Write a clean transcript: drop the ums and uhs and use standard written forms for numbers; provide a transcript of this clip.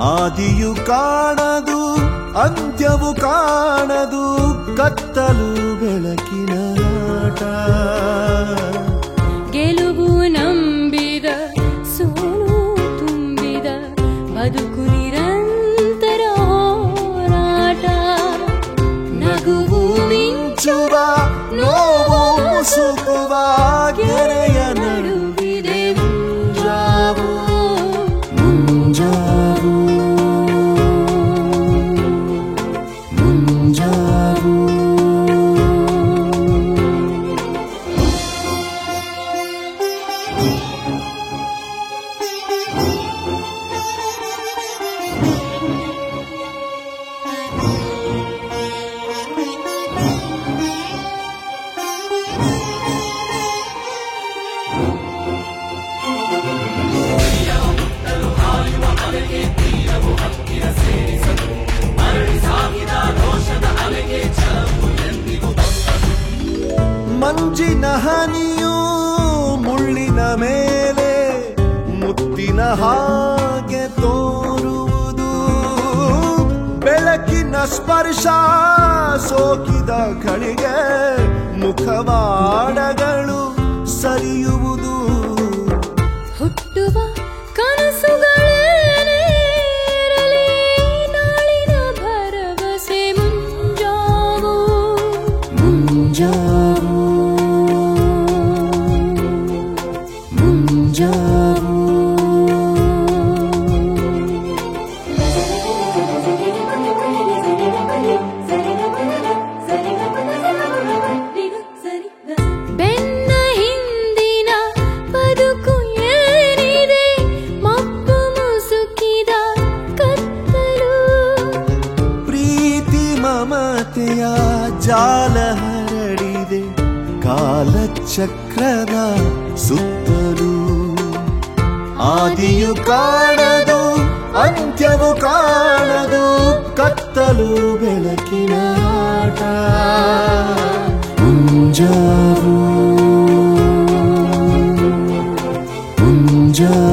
ಆದಿಯು ಕಾಣದು ಅಂತ್ಯವು ಕಾಣದು ಕತ್ತಲು ಬೆಳಕಿನ ಆಟ. ಗೆಲುವು ನಂಬಿದ ಸೋಲು ತುಂಬಿದ ಬದುಕು ನಿರಂತರ ಹೋರಾಟ. ನಗುವು ಮಿಂಚುವ ನೋವು ಮುಸುಕುವ ಗೆರೆಯ ನಡುವಿದೆ ಮುಂಜಾವು ಮುಂಜಾವು ಮುಂಜಾವು. ಮಂಜಿನ ಹನಿಯು ಮುಳ್ಳಿನ ಮೇಲೆ ಮುತ್ತಿನ ಹಾಗೆ ತೋರುವುದು. ಬೆಳಕಿನ ಸ್ಪರ್ಶ ಸೋಕಿದ ಗಳಿಗೆ ಮುಖವಾಡಗಳು ಸರಿಯುವುದು. ಹುಟ್ಟುವ ಕನಸುಗಳೇನೇ ಇರಲಿ ನಾಳಿನ ಭರವಸೆ ಮುಂಜಾವು ಮುಂಜಾವು ಮುಂಜಾವು. ಬೆನ್ನ ಹಿಂದಿನ ಬದುಕು ಏನಿದೆ ಮಬ್ಬು ಮುಸುಕಿದ ಕತ್ತಲು. ಪ್ರೀತಿ ಮಮತೆಯ ಜಾಲ ಹರಡಿದೆ ಕಾಲಚಕ್ರದ ಸುತ್ತಲೂ. ಆದಿಯು ಕಾಣದು ಅಂತ್ಯವು ಕಾಣದು ಕತ್ತಲು ಬೆಳಕಿನ ಆಟ. ಮುಂಜಾವು ಮುಂಜಾವು.